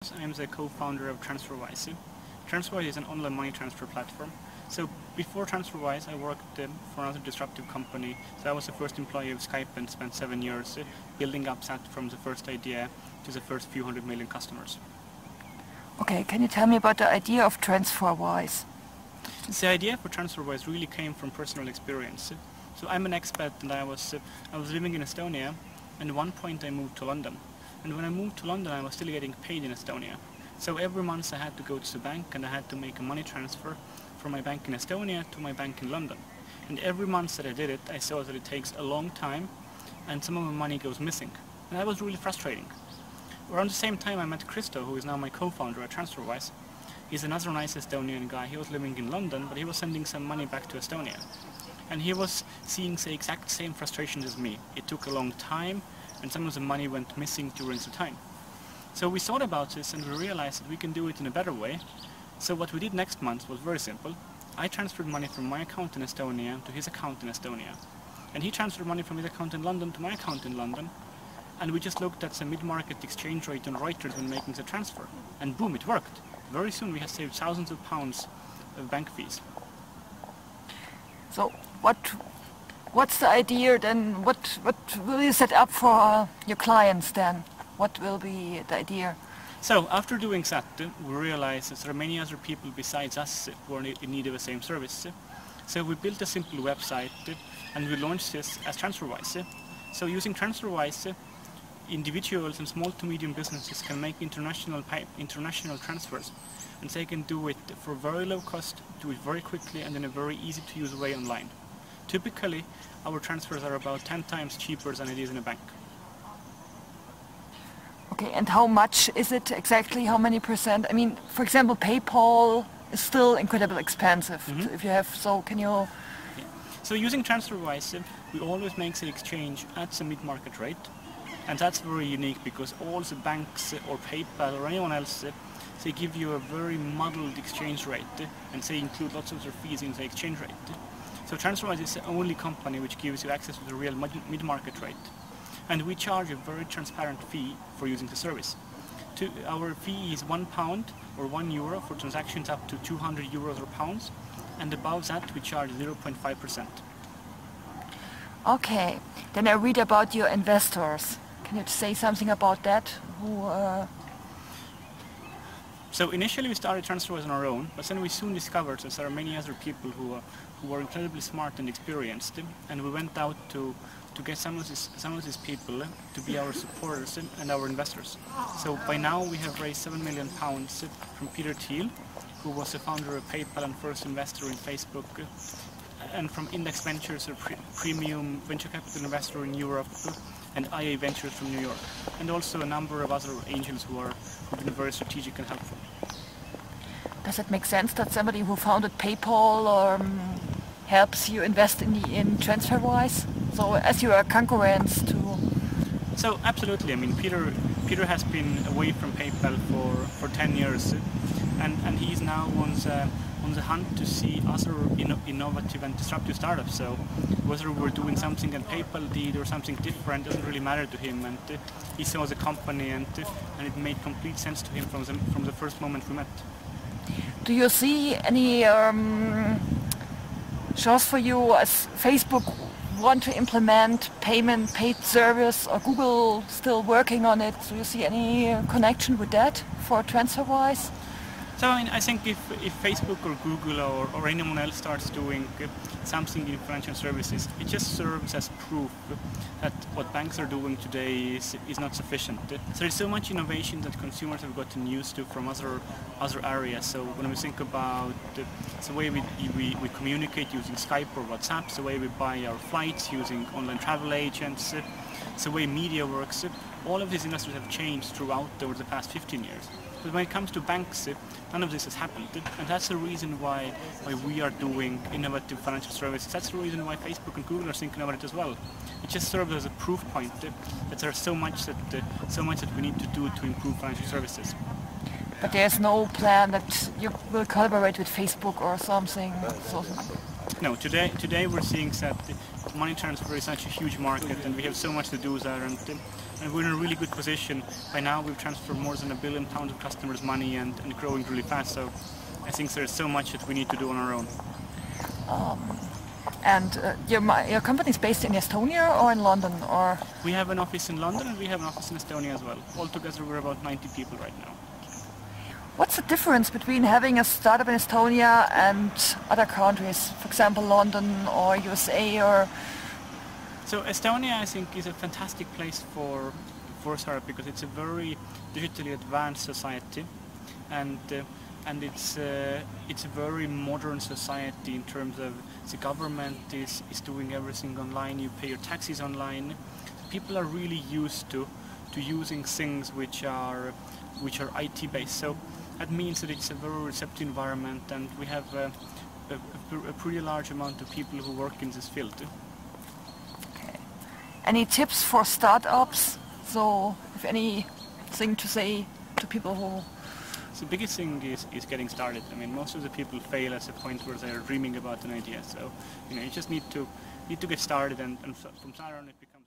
I'm the co-founder of Transferwise. Transferwise is an online money transfer platform. So before Transferwise, I worked for another disruptive company. So I was the first employee of Skype and spent 7 years building up that from the first idea to the first few 100 million customers. Okay, can you tell me about the idea of Transferwise? The idea for Transferwise really came from personal experience. So I'm an expat, and I was living in Estonia, and at one point I moved to London. And when I moved to London, I was still getting paid in Estonia. So every month I had to go to the bank and I had to make a money transfer from my bank in Estonia to my bank in London. And every month that I did it, I saw that it takes a long time and some of my money goes missing. And that was really frustrating. Around the same time I met Christo, who is now my co-founder at Transferwise. He's another nice Estonian guy. He was living in London, but he was sending some money back to Estonia. And he was seeing the exact same frustrations as me. It took a long time, and some of the money went missing during the time. So we thought about this and we realized that we can do it in a better way. So what we did next month was very simple. I transferred money from my account in Estonia to his account in Estonia. And he transferred money from his account in London to my account in London. And we just looked at the mid-market exchange rate on Reuters when making the transfer. And boom, it worked. Very soon we had saved thousands of pounds of bank fees. So what's the idea then? What will you set up for your clients then? What will be the idea? So after doing that, we realized that there are many other people besides us who are in need of the same service. So we built a simple website and we launched this as Transferwise. So using Transferwise, individuals and small to medium businesses can make international transfers, and they can do it for very low cost, do it very quickly and in a very easy to use way online. Typically, our transfers are about 10 times cheaper than it is in a bank. Okay, and how much is it exactly? How many percent? I mean, for example, PayPal is still incredibly expensive. If you have, so can you? Yeah. So using Transferwise, we always make the exchange at the mid-market rate, and that's very unique because all the banks or PayPal or anyone else, they give you a very muddled exchange rate, and they include lots of their fees in the exchange rate. So Transferwise is the only company which gives you access to the real mid-market rate. And we charge a very transparent fee for using the service. Our fee is £1 or €1 for transactions up to 200 euros or pounds, and above that we charge 0.5%. Okay, then I read about your investors. Can you say something about that? So initially we started Transferwise on our own, but then we soon discovered that there are many other people who are incredibly smart and experienced, and we went out to get some of these people to be our supporters and our investors. So by now we have raised £7 million from Thiel, who was the founder of PayPal and first investor in Facebook, and from Index Ventures, a premium venture capital investor in Europe, and IA Ventures from New York, and also a number of other angels who've been very strategic and helpful. Does it make sense that somebody who founded PayPal helps you invest in Transferwise? So as you are concurrents to... So absolutely. I mean, Peter has been away from PayPal for 10 years, and he's now on the hunt to see other innovative and disruptive startups. So whether we're doing something that PayPal did or something different doesn't really matter to him. And he saw the company, and it made complete sense to him from the first moment we met. Do you see any chance for you as Facebook want to implement paid service, or Google still working on it? Do you see any connection with that for Transferwise? So I think if Facebook or Google or anyone else starts doing something in financial services, it just serves as proof that what banks are doing today is not sufficient. So there's so much innovation that consumers have gotten used to from other areas. So when we think about the way we communicate using Skype or WhatsApp, the way we buy our flights using online travel agents, the way media works, all of these industries have changed throughout over the past 15 years. But when it comes to banks, none of this has happened, and that's the reason why we are doing innovative financial services. That's the reason why Facebook and Google are thinking about it as well. It just serves as a proof point that there's so much that we need to do to improve financial services. But there's no plan that you will collaborate with Facebook or something? No, today we're seeing that money transfer is such a huge market, and we have so much to do there, and and we're in a really good position. By now we've transferred more than £1 billion of customers' money and growing really fast, so I think there's so much that we need to do on our own. And your company is based in Estonia or in London, or? We have an office in London and we have an office in Estonia as well. Altogether we're about 90 people right now. What's the difference between having a startup in Estonia and other countries, for example London or USA or? So Estonia, I think, is a fantastic place for a startup because it's a very digitally advanced society, and it's a very modern society in terms of the government is doing everything online. You pay your taxes online. People are really used to using things which are IT based. So that means that it's a very receptive environment, and we have a pretty large amount of people who work in this field. Okay. Any tips for startups? So, if anything to say to people who... The biggest thing is getting started. I mean, most of the people fail at the point where they're dreaming about an idea. So, you just need to get started, and from there on it becomes